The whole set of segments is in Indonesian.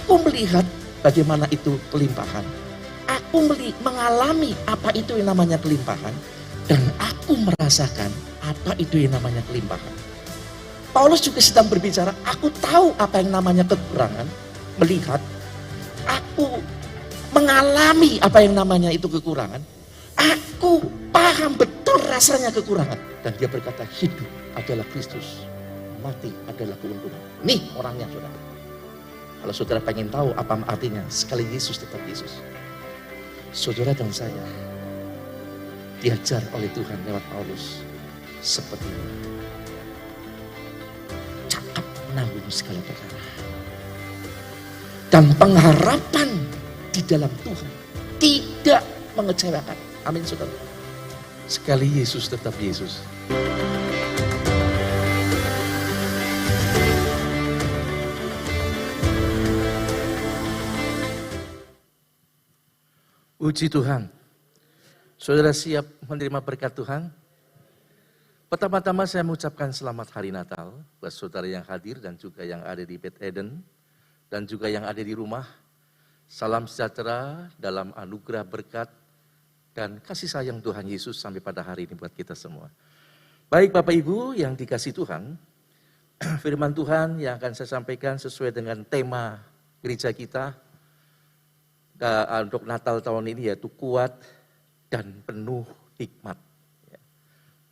Aku melihat bagaimana itu kelimpahan. Aku mengalami apa itu yang namanya kelimpahan. Dan aku merasakan apa itu yang namanya kelimpahan. Paulus juga sedang berbicara, aku tahu apa yang namanya kekurangan. Melihat, aku mengalami apa yang namanya itu kekurangan. Aku paham betul rasanya kekurangan. Dan dia berkata, hidup adalah Kristus, mati adalah keuntungan. Nih orangnya, saudara. Kalau saudara pengen tahu apa artinya, sekali Yesus tetap Yesus. Saudara dan saya diajar oleh Tuhan lewat Paulus seperti ini. Cakap menanggung segala perkara. Dan pengharapan di dalam Tuhan tidak mengecewakan. Amin, saudara. Sekali Yesus tetap Yesus. Puji Tuhan. Saudara siap menerima berkat Tuhan? Pertama-tama saya mengucapkan selamat hari Natal buat saudara yang hadir dan juga yang ada di Beth Eden dan juga yang ada di rumah. Salam sejahtera dalam anugerah berkat dan kasih sayang Tuhan Yesus sampai pada hari ini buat kita semua. Baik Bapak Ibu yang dikasih Tuhan, firman Tuhan yang akan saya sampaikan sesuai dengan tema gereja kita untuk Natal tahun ini yaitu kuat dan penuh hikmat.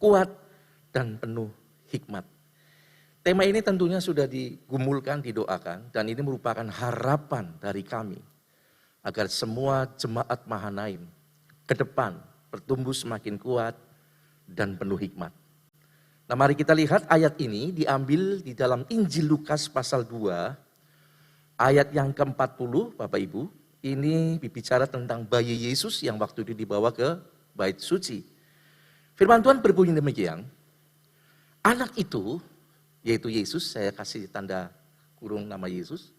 Kuat dan penuh hikmat. Tema ini tentunya sudah digumulkan, didoakan, dan ini merupakan harapan dari kami agar semua jemaat Mahanaim ke depan bertumbuh semakin kuat dan penuh hikmat. Nah mari kita lihat ayat ini diambil di dalam Injil Lukas pasal 2, ayat yang ke-40 Bapak Ibu. Ini berbicara tentang bayi Yesus yang waktu itu dibawa ke bait suci. Firman Tuhan berbunyi demikian, anak itu, yaitu Yesus, saya kasih tanda kurung nama Yesus,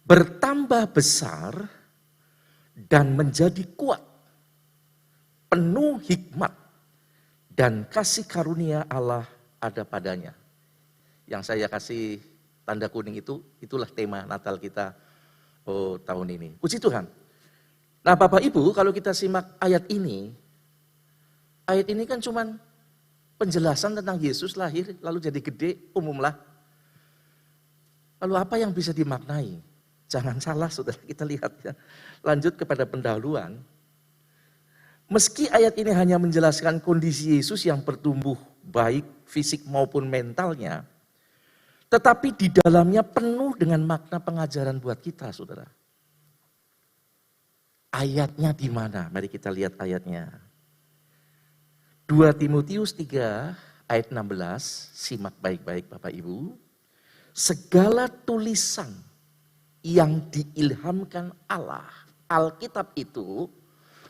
bertambah besar dan menjadi kuat, penuh hikmat dan kasih karunia Allah ada padanya. Yang saya kasih tanda kuning itu, itulah tema Natal kita tahun ini. Puji Tuhan. Nah Bapak Ibu, kalau kita simak ayat ini kan cuman penjelasan tentang Yesus lahir, lalu jadi gede, umumlah. Lalu apa yang bisa dimaknai? Jangan salah saudara, kita lihat ya. Lanjut kepada pendahuluan. Meski ayat ini hanya menjelaskan kondisi Yesus yang bertumbuh baik fisik maupun mentalnya, tetapi di dalamnya penuh dengan makna pengajaran buat kita, saudara. Ayatnya di mana? Mari kita lihat ayatnya. 2 Timotius 3 ayat 16, simak baik-baik Bapak Ibu. Segala tulisan yang diilhamkan Allah, Alkitab itu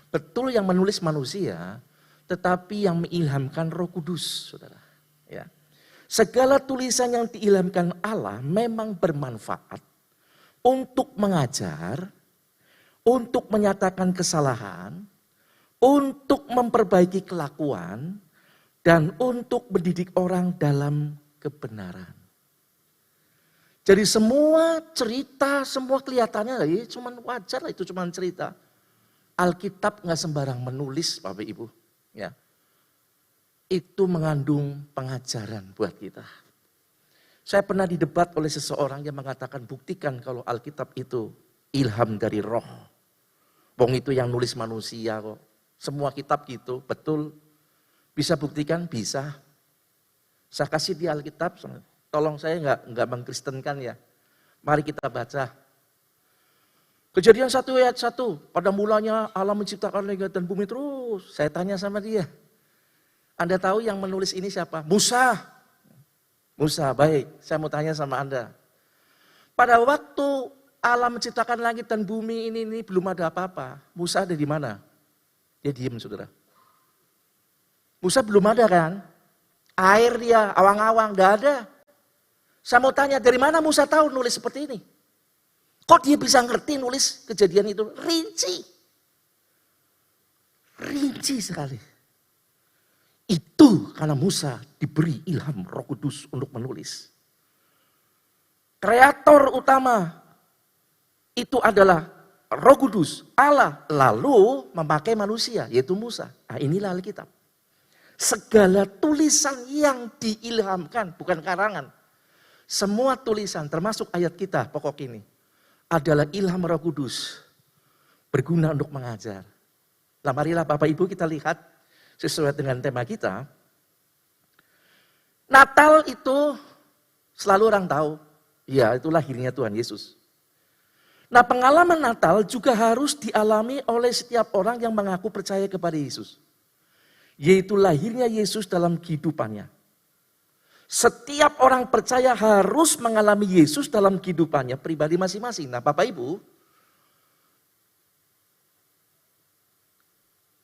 betul yang menulis manusia, tetapi yang mengilhamkan Roh Kudus, saudara. Ya. Segala tulisan yang diilhamkan Allah memang bermanfaat untuk mengajar, untuk menyatakan kesalahan, untuk memperbaiki kelakuan, dan untuk mendidik orang dalam kebenaran. Jadi semua cerita, semua kelihatannya cuma wajar lah, itu cuma cerita. Alkitab nggak sembarang menulis Bapak Ibu. Ya. Itu mengandung pengajaran buat kita. Saya pernah didebat oleh seseorang yang mengatakan buktikan kalau Alkitab itu ilham dari roh. Wong itu yang nulis manusia kok. Semua kitab gitu, betul. Bisa buktikan? Bisa. Saya kasih di Alkitab, tolong saya nggak mengkristenkan ya. Mari kita baca. Kejadian 1 ayat 1, pada mulanya Allah menciptakan langit dan bumi terus. Saya tanya sama dia. Anda tahu yang menulis ini siapa? Musa. Musa, baik. Saya mau tanya sama Anda. Pada waktu Allah menciptakan langit dan bumi ini belum ada apa-apa. Musa ada di mana? Dia diam, saudara. Musa belum ada kan? Air dia, awang-awang, enggak ada. Saya mau tanya, dari mana Musa tahu nulis seperti ini? Kok dia bisa ngerti nulis kejadian itu? Rinci. Rinci sekali. Itu karena Musa diberi ilham Roh Kudus untuk menulis. Kreator utama itu adalah Roh Kudus, Allah, lalu memakai manusia, yaitu Musa. Nah, inilah Alkitab. Segala tulisan yang diilhamkan, bukan karangan. Semua tulisan, termasuk ayat kita, pokok ini, adalah ilham Roh Kudus, berguna untuk mengajar. Nah, marilah Bapak Ibu kita lihat, sesuai dengan tema kita, Natal itu selalu orang tahu, ya itu lahirnya Tuhan Yesus. Nah, pengalaman Natal juga harus dialami oleh setiap orang yang mengaku percaya kepada Yesus. Yaitu lahirnya Yesus dalam kehidupannya. Setiap orang percaya harus mengalami Yesus dalam kehidupannya pribadi masing-masing. Nah, Bapak Ibu,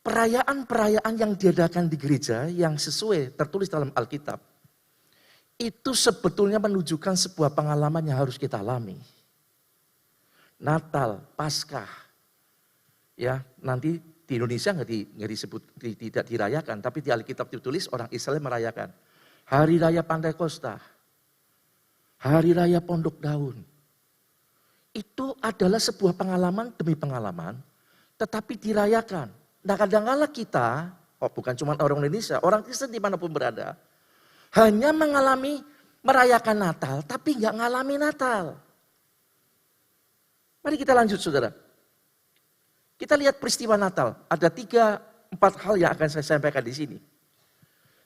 perayaan-perayaan yang diadakan di gereja yang sesuai tertulis dalam Alkitab, itu sebetulnya menunjukkan sebuah pengalaman yang harus kita alami. Natal, Paskah, ya nanti di Indonesia nggak disebut, tidak dirayakan, tapi di Alkitab ditulis orang Israel merayakan. Hari Raya Pantekosta, Hari Raya Pondok Daun, itu adalah sebuah pengalaman demi pengalaman, tetapi dirayakan. Nah, kadang-kala kita, bukan cuma orang Indonesia, orang Kristen dimanapun berada, hanya merayakan Natal, tapi nggak ngalami Natal. Mari kita lanjut, saudara. Kita lihat peristiwa Natal. Ada 3-4 hal yang akan saya sampaikan di sini.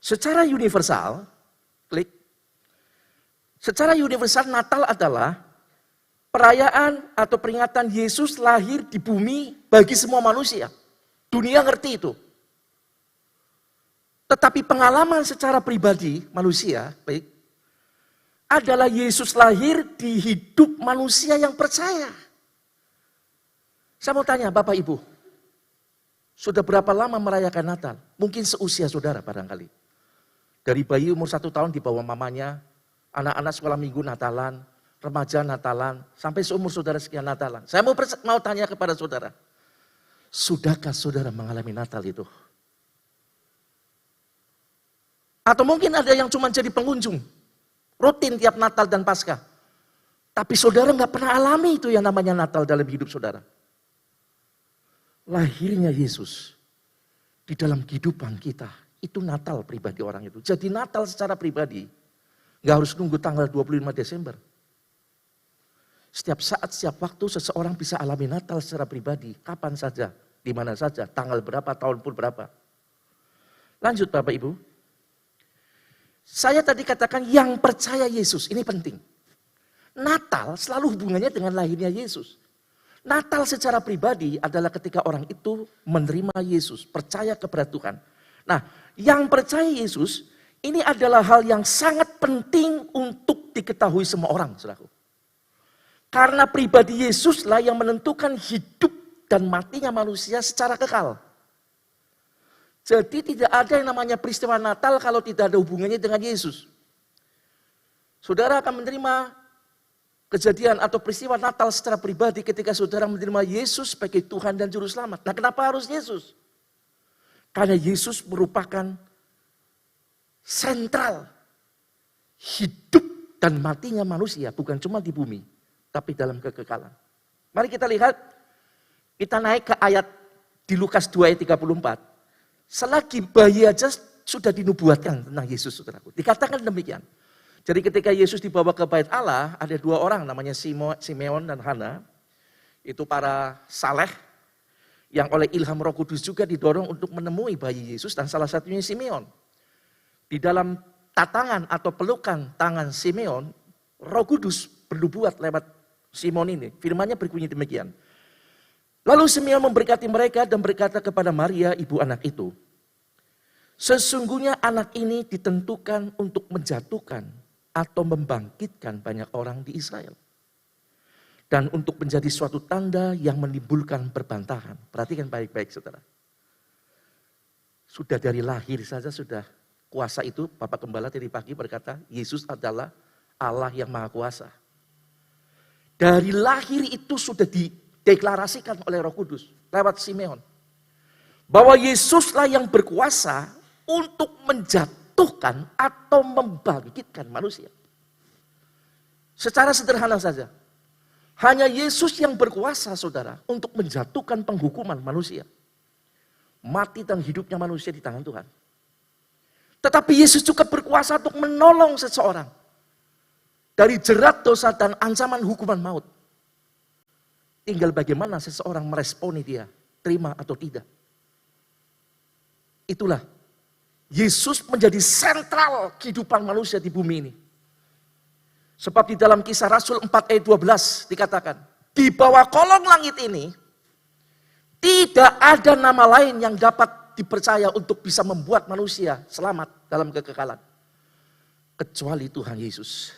Secara universal, klik. Secara universal Natal adalah perayaan atau peringatan Yesus lahir di bumi bagi semua manusia. Dunia ngerti itu. Tetapi pengalaman secara pribadi manusia, baik, adalah Yesus lahir di hidup manusia yang percaya. Saya mau tanya Bapak Ibu, sudah berapa lama merayakan Natal? Mungkin seusia saudara barangkali. Dari bayi umur 1 tahun di bawah mamanya, anak-anak sekolah minggu Natalan, remaja Natalan, sampai seumur saudara sekian Natalan. Saya mau tanya kepada saudara, sudahkah saudara mengalami Natal itu? Atau mungkin ada yang cuma jadi pengunjung, rutin tiap Natal dan Paskah. Tapi saudara nggak pernah alami itu yang namanya Natal dalam hidup saudara. Lahirnya Yesus di dalam kehidupan kita, itu Natal pribadi orang itu. Jadi Natal secara pribadi, nggak harus nunggu tanggal 25 Desember. Setiap saat, setiap waktu seseorang bisa alami Natal secara pribadi, kapan saja, di mana saja, tanggal berapa, tahun pun berapa. Lanjut Bapak Ibu. Saya tadi katakan yang percaya Yesus, ini penting. Natal selalu hubungannya dengan lahirnya Yesus. Natal secara pribadi adalah ketika orang itu menerima Yesus, percaya kepada Tuhan. Nah, yang percaya Yesus, ini adalah hal yang sangat penting untuk diketahui semua orang, saudaraku. Karena pribadi Yesuslah yang menentukan hidup dan matinya manusia secara kekal. Jadi tidak ada yang namanya peristiwa Natal kalau tidak ada hubungannya dengan Yesus. Saudara akan menerima kejadian atau peristiwa Natal secara pribadi ketika saudara menerima Yesus sebagai Tuhan dan Juru Selamat. Nah, kenapa harus Yesus? Karena Yesus merupakan sentral hidup dan matinya manusia, bukan cuma di bumi, tapi dalam kekekalan. Mari kita lihat, kita naik ke ayat di Lukas 2 ayat 34. Selagi bayi aja sudah dinubuatkan tentang Yesus, saudaraku. Dikatakan demikian. Jadi ketika Yesus dibawa ke bait Allah, ada 2 orang namanya Simeon dan Hana. Itu para saleh yang oleh ilham Roh Kudus juga didorong untuk menemui bayi Yesus, dan salah satunya Simeon. Di dalam tatangan atau pelukan tangan Simeon, Roh Kudus bernubuat lewat Simon ini. Firman-Nya berbunyi demikian. Lalu Simeon memberkati mereka dan berkata kepada Maria, ibu anak itu, sesungguhnya anak ini ditentukan untuk menjatuhkan atau membangkitkan banyak orang di Israel. Dan untuk menjadi suatu tanda yang menimbulkan perbantahan. Perhatikan baik-baik saudara. Sudah dari lahir saja sudah kuasa itu, Bapak Gembala tadi pagi berkata, Yesus adalah Allah yang Maha Kuasa. Dari lahir itu sudah dideklarasikan oleh Roh Kudus lewat Simeon. Bahwa Yesuslah yang berkuasa untuk menjatuhkan atau membangkitkan manusia. Secara sederhana saja. Hanya Yesus yang berkuasa, saudara, untuk menjatuhkan penghukuman manusia. Mati dan hidupnya manusia di tangan Tuhan. Tetapi Yesus juga berkuasa untuk menolong seseorang dari jerat dosa dan ancaman hukuman maut. Tinggal bagaimana seseorang meresponi dia, terima atau tidak. Itulah, Yesus menjadi sentral kehidupan manusia di bumi ini. Sebab di dalam Kisah Rasul 4 ayat 12 dikatakan, di bawah kolong langit ini, tidak ada nama lain yang dapat dipercaya untuk bisa membuat manusia selamat dalam kekekalan. Kecuali Tuhan Yesus.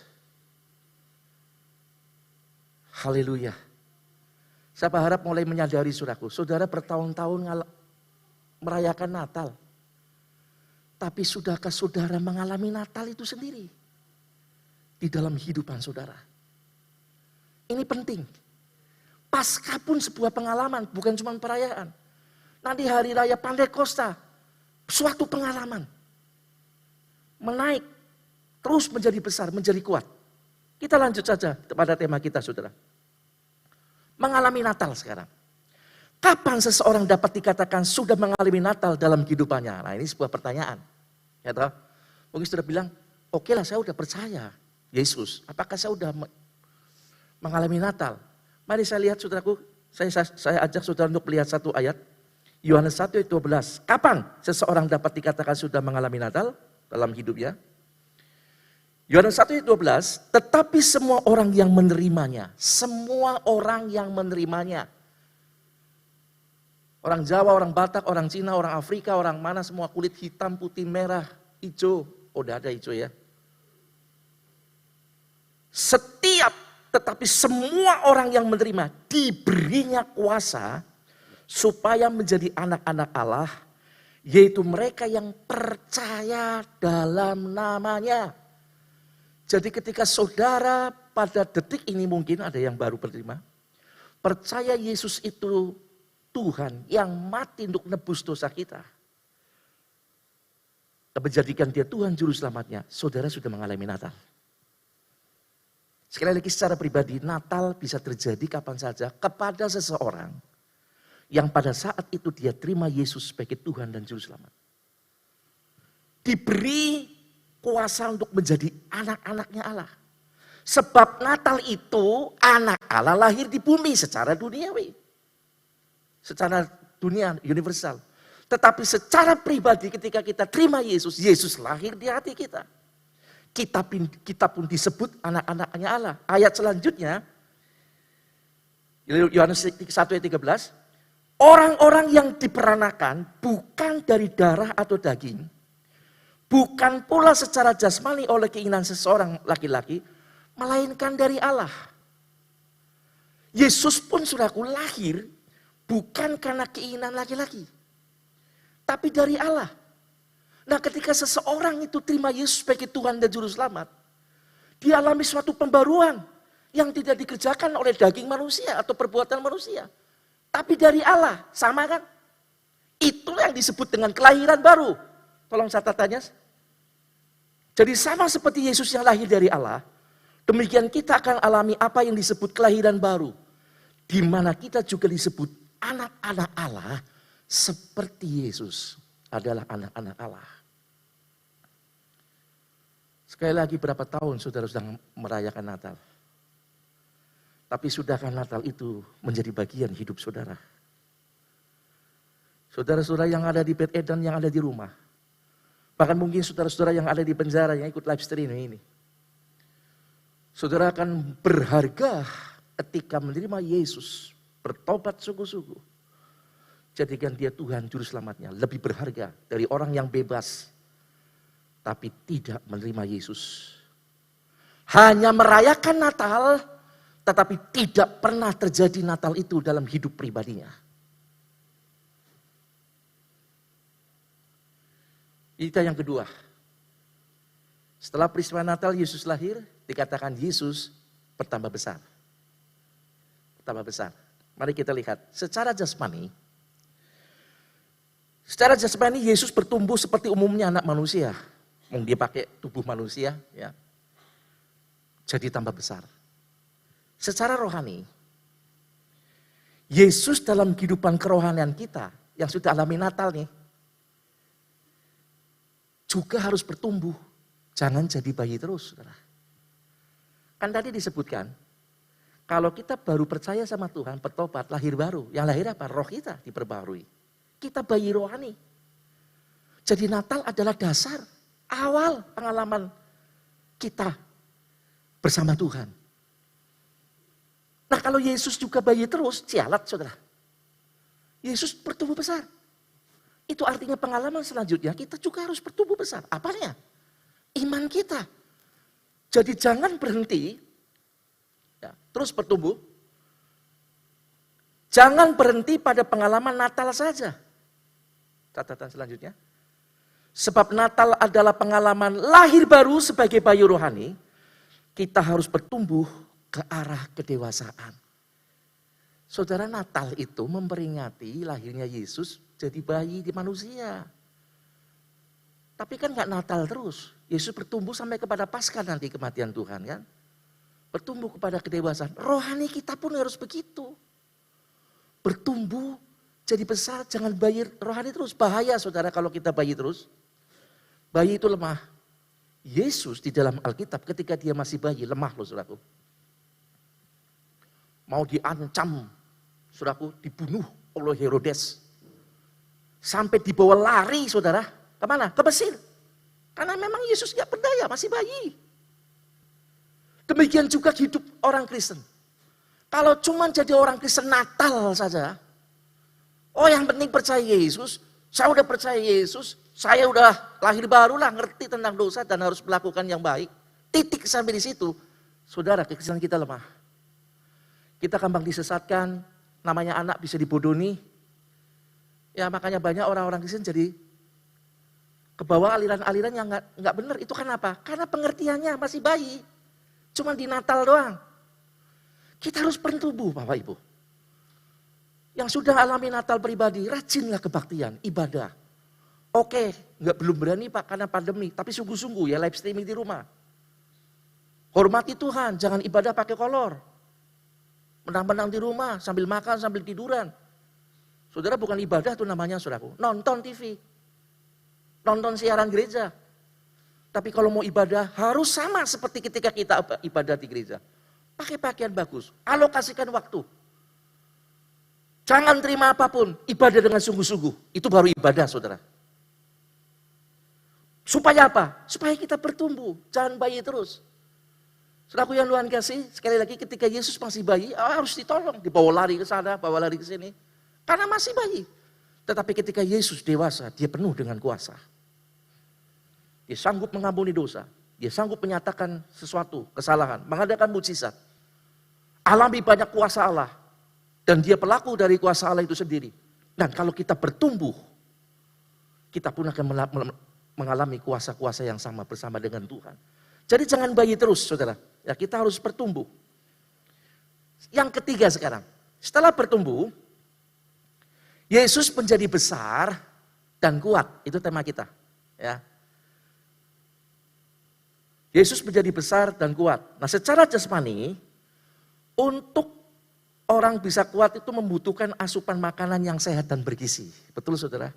Haleluya. Saya berharap mulai menyadari saudaraku, saudara bertahun-tahun merayakan Natal. Tapi sudahkah saudara mengalami Natal itu sendiri? Di dalam kehidupan saudara. Ini penting. Paskah pun sebuah pengalaman, bukan cuma perayaan. Nanti hari raya Pantekosta, suatu pengalaman. Menaik, terus menjadi besar, menjadi kuat. Kita lanjut saja pada tema kita, saudara. Mengalami Natal sekarang. Kapan seseorang dapat dikatakan sudah mengalami Natal dalam kehidupannya? Nah, ini sebuah pertanyaan. Ya toh? Mungkin saudara bilang, oke lah, saya sudah percaya Yesus. Apakah saya sudah mengalami Natal? Mari saya lihat saudaraku, saya ajak saudara untuk melihat satu ayat. Yohanes 1 ayat 12. Kapan seseorang dapat dikatakan sudah mengalami Natal dalam hidupnya? Yohanes 1 ayat 12, tetapi semua orang yang menerimanya, semua orang yang menerimanya. Orang Jawa, orang Batak, orang Cina, orang Afrika, orang mana semua kulit hitam, putih, merah, hijau. Oh, udah ada hijau ya. Tetapi semua orang yang menerima diberinya kuasa supaya menjadi anak-anak Allah, yaitu mereka yang percaya dalam namanya. Jadi ketika saudara pada detik ini mungkin ada yang baru menerima, percaya Yesus itu Tuhan yang mati untuk nebus dosa kita, dan menjadikan dia Tuhan Juru Selamatnya, saudara sudah mengalami Natal. Sekali lagi secara pribadi, Natal bisa terjadi kapan saja kepada seseorang yang pada saat itu dia terima Yesus sebagai Tuhan dan Juru Selamat. Diberi kuasa untuk menjadi anak-anaknya Allah. Sebab Natal itu anak Allah lahir di bumi secara duniawi. Secara dunia universal. Tetapi secara pribadi ketika kita terima Yesus, Yesus lahir di hati kita. Kita pun disebut anak-anaknya Allah. Ayat selanjutnya, Yohanes 1 ayat 13, orang-orang yang diperanakan bukan dari darah atau daging, bukan pula secara jasmani oleh keinginan seseorang laki-laki, melainkan dari Allah. Yesus pun saudaraku lahir bukan karena keinginan laki-laki, tapi dari Allah. Nah, ketika seseorang itu terima Yesus sebagai Tuhan dan Juru Selamat, dia alami suatu pembaruan yang tidak dikerjakan oleh daging manusia atau perbuatan manusia, tapi dari Allah. Sama kan? Itulah yang disebut dengan kelahiran baru. Tolong catatannya. Jadi sama seperti Yesus yang lahir dari Allah, demikian kita akan alami apa yang disebut kelahiran baru, di mana kita juga disebut anak-anak Allah seperti Yesus adalah anak-anak Allah. Sekali lagi, berapa tahun saudara sedang merayakan Natal? Tapi sudahkah Natal itu menjadi bagian hidup saudara? Saudara-saudara yang ada di Beth Eden, yang ada di rumah. Bahkan mungkin saudara-saudara yang ada di penjara yang ikut live streaming ini. Saudara akan berharga ketika menerima Yesus, bertobat sungguh-sungguh. Jadikan dia Tuhan Juru Selamatnya, lebih berharga dari orang yang bebas tapi tidak menerima Yesus. Hanya merayakan Natal, tetapi tidak pernah terjadi Natal itu dalam hidup pribadinya. Itu yang kedua. Setelah peristiwa Natal Yesus lahir, dikatakan Yesus bertambah besar. Bertambah besar. Mari kita lihat secara jasmani. Secara jasmani Yesus bertumbuh seperti umumnya anak manusia. Dia pakai tubuh manusia, ya. Jadi tambah besar. secara rohani, Yesus dalam kehidupan kerohanian kita yang sudah alami Natal nih, juga harus bertumbuh. Jangan jadi bayi terus, saudara. Kan tadi disebutkan, kalau kita baru percaya sama Tuhan, bertobat, lahir baru. Yang lahir apa? Roh kita diperbarui. Kita bayi rohani. Jadi Natal adalah dasar, awal pengalaman kita bersama Tuhan. Nah kalau Yesus juga bayi terus, sialat saudara. Yesus bertumbuh besar. Itu artinya pengalaman selanjutnya kita juga harus bertumbuh besar. Apanya? Iman kita. Jadi jangan berhenti, ya, terus bertumbuh. Jangan berhenti pada pengalaman Natal saja. Catatan selanjutnya. Sebab Natal adalah pengalaman lahir baru sebagai bayi rohani. Kita harus bertumbuh ke arah kedewasaan. Saudara, Natal itu memperingati lahirnya Yesus jadi bayi di manusia. Tapi kan gak Natal terus. Yesus bertumbuh sampai kepada Paskah nanti kematian Tuhan kan. Bertumbuh kepada kedewasaan. Rohani kita pun harus begitu. Bertumbuh jadi besar, jangan bayi rohani terus. Bahaya saudara kalau kita bayi terus. Bayi itu lemah. Yesus di dalam Alkitab ketika dia masih bayi lemah loh saudaraku. Mau diancam, saudaraku, dibunuh oleh Herodes. Sampai dibawa lari saudara. Kemana? Ke Mesir. Karena memang Yesus gak berdaya, masih bayi. Demikian juga hidup orang Kristen. Kalau cuma jadi orang Kristen Natal saja. Oh yang penting percaya Yesus. Saya udah percaya Yesus. Saya udah lahir baru lah, ngerti tentang dosa dan harus melakukan yang baik. Titik sampai di situ. Saudara, kekristenan kita lemah. Kita gampang disesatkan, namanya anak bisa dibodohi. Ya makanya banyak orang-orang Kristen jadi kebawa aliran-aliran yang nggak benar. Itu kenapa? Karena pengertiannya masih bayi. Cuma di Natal doang. Kita harus bertumbuh Bapak Ibu. Yang sudah alami Natal pribadi, rajinlah kebaktian, ibadah. Oke, belum berani Pak karena pandemi, tapi sungguh-sungguh ya live streaming di rumah. Hormati Tuhan, jangan ibadah pakai kolor. Menang-menang di rumah, sambil makan, sambil tiduran. Saudara bukan ibadah itu namanya saudaraku, nonton TV. Nonton siaran gereja. Tapi kalau mau ibadah harus sama seperti ketika kita ibadah di gereja. Pakai pakaian bagus, alokasikan waktu. Jangan terima apapun, ibadah dengan sungguh-sungguh. Itu baru ibadah saudara. Supaya apa? Supaya kita bertumbuh, jangan bayi terus. Saudaraku yang Tuhan kasih, sekali lagi ketika Yesus masih bayi, harus ditolong. Dibawa lari ke sana, bawa lari ke sini. Karena masih bayi. Tetapi ketika Yesus dewasa, dia penuh dengan kuasa. Dia sanggup mengampuni dosa. Dia sanggup menyatakan sesuatu, kesalahan, mengadakan mujizat. Alami banyak kuasa Allah. Dan dia pelaku dari kuasa Allah itu sendiri. Dan kalau kita bertumbuh, kita pun akan mengalami kuasa-kuasa yang sama bersama dengan Tuhan. Jadi jangan bayi terus saudara. Ya, kita harus bertumbuh. Yang ketiga sekarang. Setelah bertumbuh, Yesus menjadi besar dan kuat. Itu tema kita. Ya. Yesus menjadi besar dan kuat. Nah secara jasmani, untuk orang bisa kuat itu membutuhkan asupan makanan yang sehat dan bergizi. Betul saudara?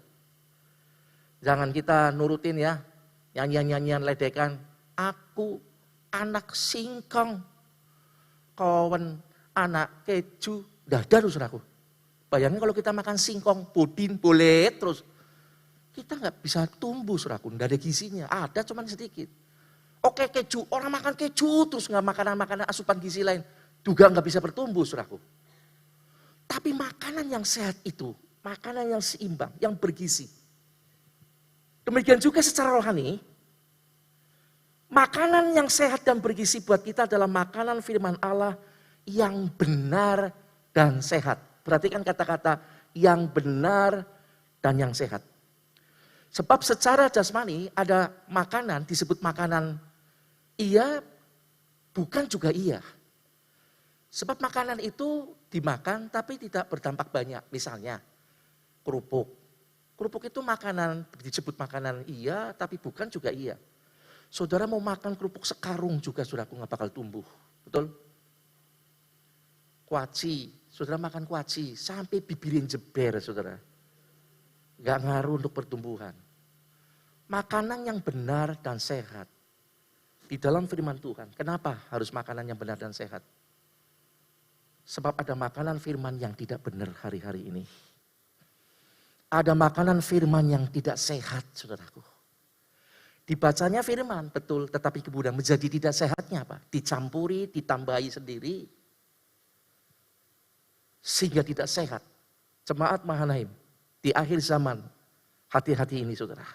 Jangan kita nurutin ya, nyanyian-nyanyian ledekan. Aku anak singkong, kawan anak keju. Dadah saudaraku. Bayangin kalau kita makan singkong, pudin, boleh terus. Kita nggak bisa tumbuh saudaraku, nggak ada gizinya. Ada cuman sedikit. Oke keju, orang makan keju terus nggak makanan-makanan asupan gizi lain. Juga nggak bisa bertumbuh saudaraku. Tapi makanan yang sehat itu, makanan yang seimbang, yang bergizi. Demikian juga secara rohani, makanan yang sehat dan bergizi buat kita adalah makanan firman Allah yang benar dan sehat. Perhatikan kata-kata yang benar dan yang sehat. Sebab secara jasmani ada makanan disebut makanan iya, bukan juga iya. Sebab makanan itu dimakan tapi tidak berdampak banyak. Misalnya kerupuk. Kerupuk itu makanan, disebut makanan iya tapi bukan juga iya. Saudara mau makan kerupuk sekarung juga saudaraku nggak bakal tumbuh. Betul? Kuaci, saudara makan kuaci sampai bibirin jeber saudara. Gak ngaruh untuk pertumbuhan. Makanan yang benar dan sehat. Di dalam firman Tuhan, kenapa harus makanan yang benar dan sehat? Sebab ada makanan firman yang tidak benar hari-hari ini. Ada makanan firman yang tidak sehat, saudaraku. Dibacanya firman, betul, tetapi kemudian menjadi tidak sehatnya apa? Dicampuri, ditambahi sendiri. Sehingga tidak sehat. Jemaat Mahanaim, di akhir zaman, hati-hati ini saudara.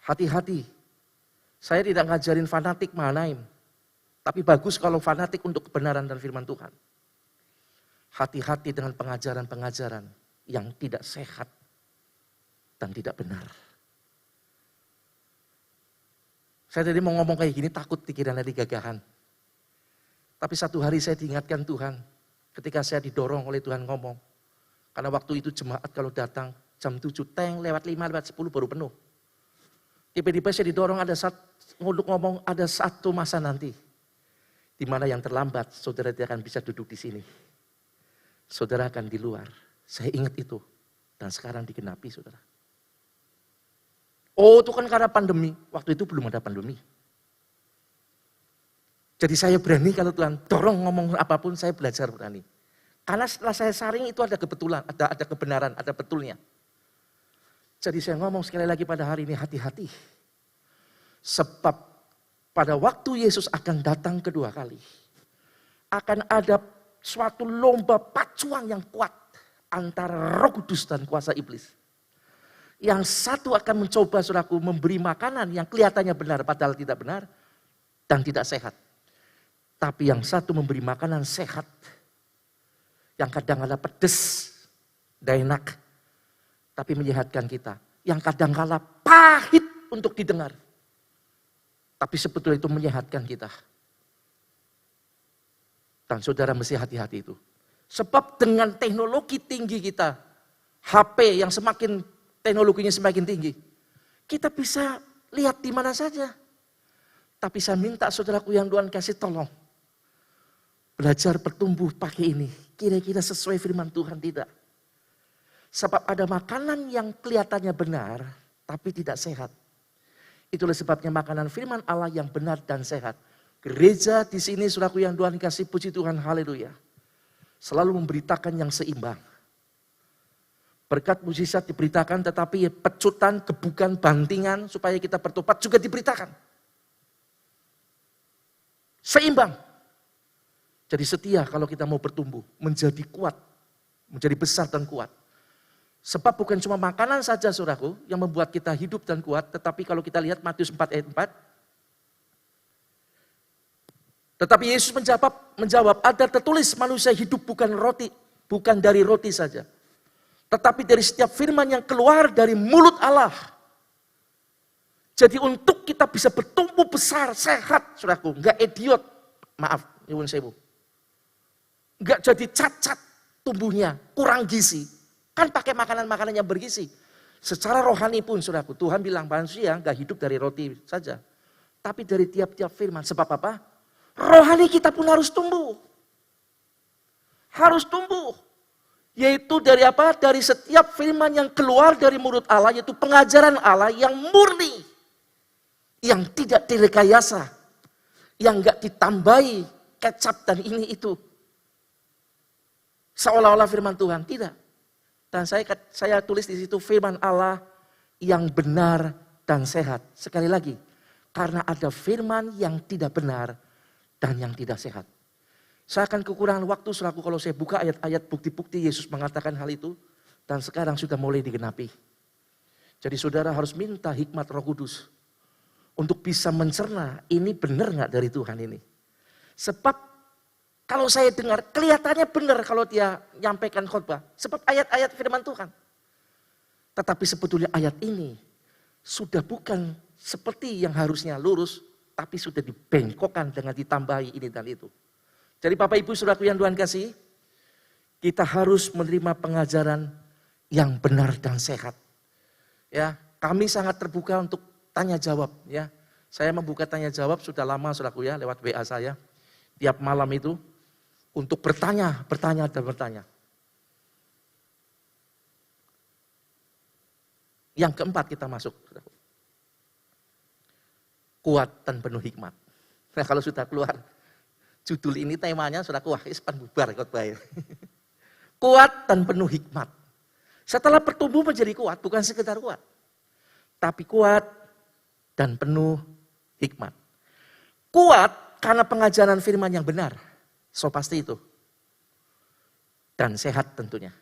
Hati-hati. Saya tidak ngajarin fanatik Mahanaim. Tapi bagus kalau fanatik untuk kebenaran dan firman Tuhan. Hati-hati dengan pengajaran-pengajaran yang tidak sehat dan tidak benar. Saya tadi mau ngomong kayak gini takut dikira nanti gagahan. Tapi satu hari saya diingatkan Tuhan ketika saya didorong oleh Tuhan ngomong. Karena waktu itu jemaat kalau datang jam 7 teng lewat 5 lewat 10 baru penuh. Tiba-tiba saya didorong untuk ngomong ada satu masa nanti. Di mana yang terlambat saudara tidak akan bisa duduk di sini. Saudara akan di luar. Saya ingat itu. Dan sekarang digenapi saudara. Oh itu kan karena pandemi. Waktu itu belum ada pandemi. Jadi saya berani kalau Tuhan dorong ngomong apapun saya belajar berani. Karena setelah saya saring itu ada kebetulan, ada kebenaran, ada betulnya. Jadi saya ngomong sekali lagi pada hari ini hati-hati. Sebab pada waktu Yesus akan datang kedua kali. Akan ada suatu lomba pacuan yang kuat antara Roh Kudus dan kuasa iblis. Yang satu akan mencoba saudaraku memberi makanan yang kelihatannya benar padahal tidak benar dan tidak sehat. Tapi yang satu memberi makanan sehat. Yang kadang kala pedes, dan enak. Tapi menyehatkan kita. Yang kadang kala pahit untuk didengar. Tapi sebetulnya itu menyehatkan kita. Dan saudara mesti hati-hati itu. Sebab dengan teknologi tinggi kita, HP yang semakin teknologinya semakin tinggi. Kita bisa lihat di mana saja. Tapi saya minta saudaraku yang Tuhan kasih tolong. Belajar bertumbuh pakai ini. Kira-kira sesuai firman Tuhan tidak. Sebab ada makanan yang kelihatannya benar. Tapi tidak sehat. Itulah sebabnya makanan firman Allah yang benar dan sehat. Gereja di sini saudaraku yang Tuhan kasih puji Tuhan. Haleluya. Selalu memberitakan yang seimbang. Berkat mujizat diberitakan tetapi pecutan, gebukan, bantingan supaya kita bertobat juga diberitakan. Seimbang. Jadi setia kalau kita mau bertumbuh, menjadi kuat, menjadi besar dan kuat. Sebab bukan cuma makanan saja saudaraku yang membuat kita hidup dan kuat, tetapi kalau kita lihat Matius 4 ayat 4. Tetapi Yesus menjawab, ada tertulis manusia hidup bukan dari roti saja. Tetapi dari setiap firman yang keluar dari mulut Allah. Jadi untuk kita bisa bertumbuh besar, sehat saudaraku, enggak idiot. Maaf, nyuwun sewu. Enggak jadi cacat tumbuhnya, kurang gizi. Kan pakai makanan-makanan yang bergizi. Secara rohani pun saudaraku, Tuhan bilang manusia enggak hidup dari roti saja. Tapi dari tiap-tiap firman. Sebab apa? Rohani kita pun harus tumbuh. Harus tumbuh. Yaitu dari apa? Dari setiap firman yang keluar dari mulut Allah, yaitu pengajaran Allah yang murni. Yang tidak direkayasa. Yang enggak ditambahi kecap dan ini itu. Seolah-olah firman Tuhan, tidak. Dan saya tulis di situ firman Allah yang benar dan sehat. Sekali lagi, karena ada firman yang tidak benar dan yang tidak sehat. Saya akan kekurangan waktu selaku kalau saya buka ayat-ayat bukti-bukti Yesus mengatakan hal itu. Dan sekarang sudah mulai digenapi. Jadi saudara harus minta hikmat Roh Kudus. Untuk bisa mencerna ini benar gak dari Tuhan ini. Sebab kalau saya dengar kelihatannya benar kalau dia nyampaikan khotbah. Sebab ayat-ayat firman Tuhan. Tetapi sebetulnya ayat ini sudah bukan seperti yang harusnya lurus. Tapi sudah dibengkokkan dengan ditambahi ini dan itu. Jadi Bapak Ibu Saudaraku yang Tuhan kasih. Kita harus menerima pengajaran yang benar dan sehat. Ya, kami sangat terbuka untuk tanya jawab. Ya, saya membuka tanya jawab sudah lama Saudaraku ya lewat WA saya. Tiap malam itu. untuk bertanya dan bertanya. Yang keempat kita masuk. Kuat dan penuh hikmat. Nah kalau sudah keluar judul ini temanya sudah kuat, ispan bubar khotbah. Kuat dan penuh hikmat. Setelah bertumbuh menjadi kuat, bukan sekedar kuat. Tapi kuat dan penuh hikmat. Kuat karena pengajaran firman yang benar. So pasti itu. Dan sehat tentunya.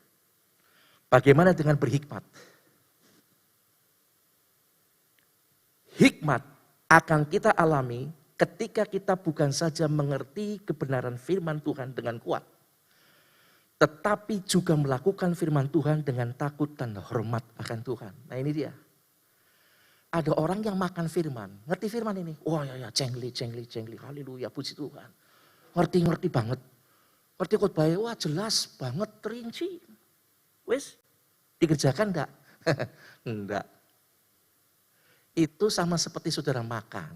Bagaimana dengan berhikmat? Hikmat akan kita alami ketika kita bukan saja mengerti kebenaran firman Tuhan dengan kuat, tetapi juga melakukan firman Tuhan dengan takut dan hormat akan Tuhan. Nah ini dia. Ada orang yang makan firman, ngerti firman ini. Wah ya, cengli, haleluya, puji Tuhan. Ngerti banget. Ngerti khotbah, wah jelas banget, terinci. Wes, dikerjakan enggak? Enggak. Itu sama seperti saudara makan.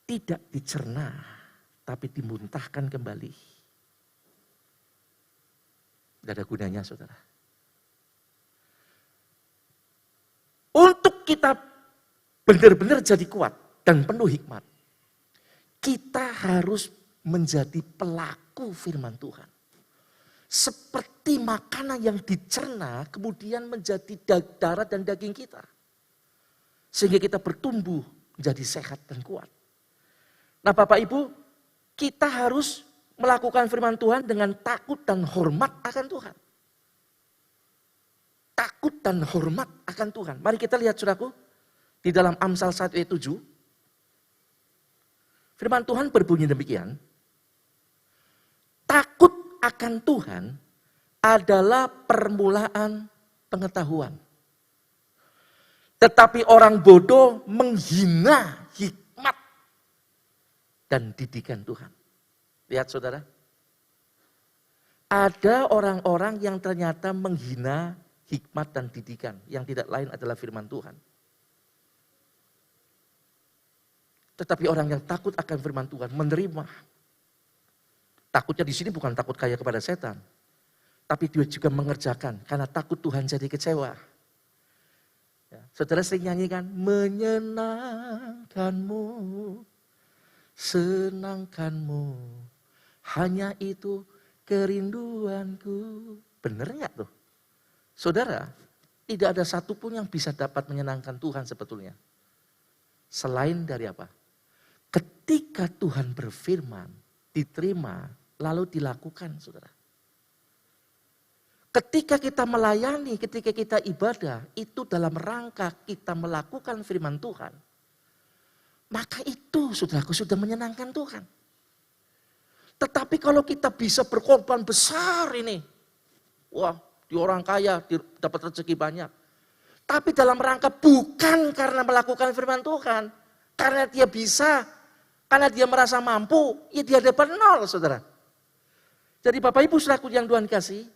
Tidak dicerna, tapi dimuntahkan kembali. Tidak ada gunanya saudara. Untuk kita benar-benar jadi kuat dan penuh hikmat, kita harus menjadi pelaku firman Tuhan. Seperti makanan yang dicerna kemudian menjadi darah dan daging kita. Sehingga kita bertumbuh menjadi sehat dan kuat. Nah Bapak Ibu, kita harus melakukan firman Tuhan dengan takut dan hormat akan Tuhan. Takut dan hormat akan Tuhan. Mari kita lihat saudaraku, di dalam Amsal 1 ayat 7. Firman Tuhan berbunyi demikian. Takut akan Tuhan adalah permulaan pengetahuan. Tetapi orang bodoh menghina hikmat dan didikan Tuhan. Lihat saudara. Ada orang-orang yang ternyata menghina hikmat dan didikan. Yang tidak lain adalah firman Tuhan. Tetapi orang yang takut akan firman Tuhan menerima. Takutnya di sini bukan takut kayak kepada setan. Tapi dia juga mengerjakan karena takut Tuhan jadi kecewa. Saudara sering nyanyikan, menyenangkanmu, senangkanmu, hanya itu kerinduanku. Benar nggak tuh? Saudara, tidak ada satupun yang bisa dapat menyenangkan Tuhan sebetulnya. Selain dari apa? Ketika Tuhan berfirman, diterima, lalu dilakukan saudara. Ketika kita melayani, ketika kita ibadah, itu dalam rangka kita melakukan firman Tuhan. Maka itu saudaraku sudah menyenangkan Tuhan. Tetapi kalau kita bisa berkorban besar ini. Wah, di orang kaya dapat rezeki banyak. Tapi dalam rangka bukan karena melakukan firman Tuhan. Karena dia bisa, karena dia merasa mampu, ya dia dapat nol saudara. Jadi Bapak Ibu saudaraku yang Tuhan kasih,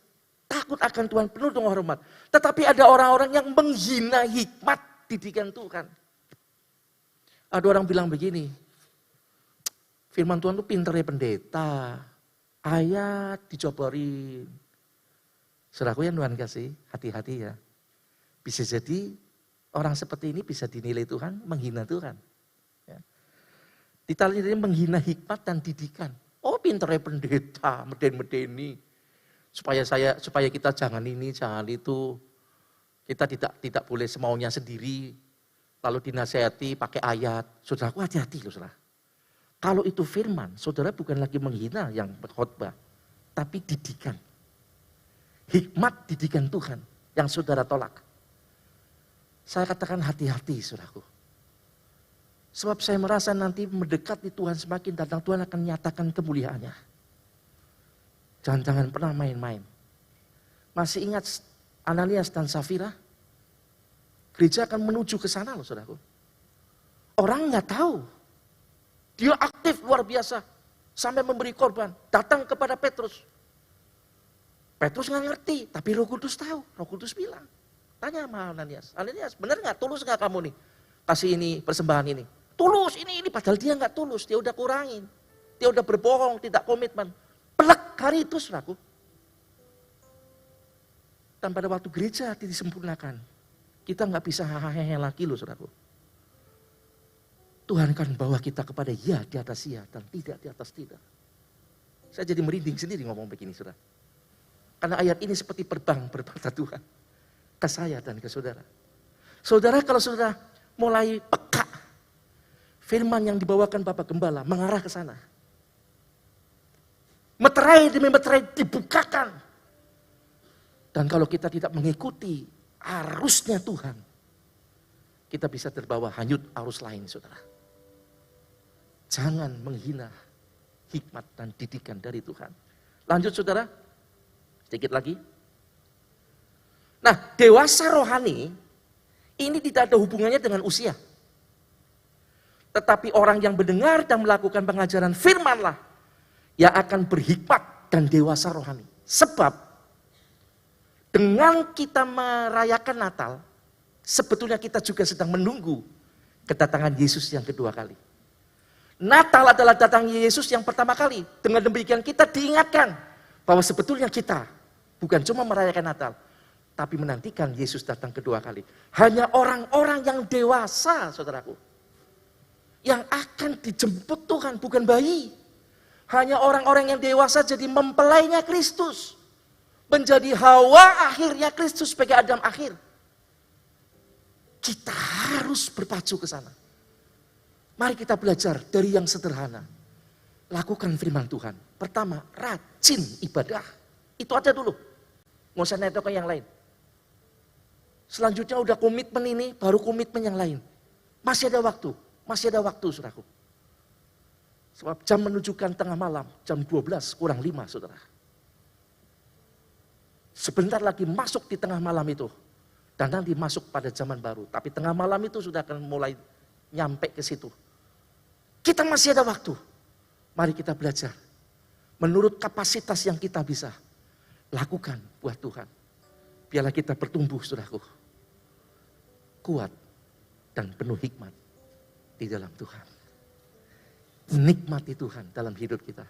takut akan Tuhan penuh dengan hormat. Tetapi ada orang-orang yang menghina hikmat didikan Tuhan. Ada orang bilang begini, firman Tuhan itu pinternya pendeta, ayat dicobarin. Saudaraku yang Tuhan kasih, hati-hati ya. Bisa jadi orang seperti ini bisa dinilai Tuhan, menghina Tuhan. Ya. Ditarik menghina hikmat dan didikan. Oh pinternya pendeta, meden-medeni. Supaya kita jangan ini, jangan itu. Kita tidak boleh semaunya sendiri. Lalu dinasihati pakai ayat. Saudaraku hati-hati loh saudara. Kalau itu firman, saudara bukan lagi menghina yang berkhotbah. Tapi didikan. Hikmat didikan Tuhan yang saudara tolak. Saya katakan hati-hati saudaraku. Sebab saya merasa nanti mendekati Tuhan semakin datang, Tuhan akan menyatakan kemuliaannya. Jangan pernah main-main. Masih ingat Ananias dan Safira? Gereja akan menuju ke sana loh saudaraku. Orang nggak tahu. Dia aktif luar biasa. Sampai memberi korban. Datang kepada Petrus. Petrus nggak ngerti. Tapi Roh Kudus tahu. Roh Kudus bilang. Tanya sama Ananias. Ananias benar nggak? Tulus nggak kamu nih? Kasih ini persembahan ini. Tulus ini. Padahal dia nggak tulus. Dia udah kurangin. Dia udah berbohong. Tidak komitmen. Pelak hari itu saudaraku. Dan pada waktu gereja disempurnakan, kita nggak bisa hahaha lagi loh saudaraku. Tuhan kan bawa kita kepada ya di atas ya dan tidak di atas tidak. Saya jadi merinding sendiri ngomong begini saudara. Karena ayat ini seperti berbangsa Tuhan ke saya dan ke saudara. Saudara kalau saudara mulai peka, firman yang dibawakan Bapak Gembala mengarah ke sana. Meterai demi meterai dibukakan. Dan kalau kita tidak mengikuti arusnya Tuhan, kita bisa terbawa hanyut arus lain saudara. Jangan menghina hikmat dan didikan dari Tuhan. Lanjut saudara, sedikit lagi. Nah, dewasa rohani ini tidak ada hubungannya dengan usia. Tetapi orang yang mendengar dan melakukan pengajaran firman-lah yang akan berhikmat dan dewasa rohani. Sebab dengan kita merayakan Natal, sebetulnya kita juga sedang menunggu kedatangan Yesus yang kedua kali. Natal adalah datang Yesus yang pertama kali. Dengan demikian kita diingatkan bahwa sebetulnya kita bukan cuma merayakan Natal, tapi menantikan Yesus datang kedua kali. Hanya orang-orang yang dewasa, saudaraku, yang akan dijemput Tuhan, bukan bayi. Hanya orang-orang yang dewasa jadi mempelainya Kristus. Menjadi Hawa akhirnya Kristus sebagai Adam akhir. Kita harus berpacu ke sana. Mari kita belajar dari yang sederhana. Lakukan firman Tuhan. Pertama, rajin ibadah. Itu aja dulu. Nggak usah netok ke yang lain. Selanjutnya udah komitmen ini, baru komitmen yang lain. Masih ada waktu. Masih ada waktu, saudaraku. Sebab jam menunjukkan tengah malam, jam 12 kurang 5, saudara. Sebentar lagi masuk di tengah malam itu. Dan nanti masuk pada zaman baru. Tapi tengah malam itu sudah akan mulai nyampe ke situ. Kita masih ada waktu. Mari kita belajar. Menurut kapasitas yang kita bisa. Lakukan buat Tuhan. Biarlah kita bertumbuh, saudaraku. Kuat dan penuh hikmat di dalam Tuhan. Nikmati Tuhan dalam hidup kita.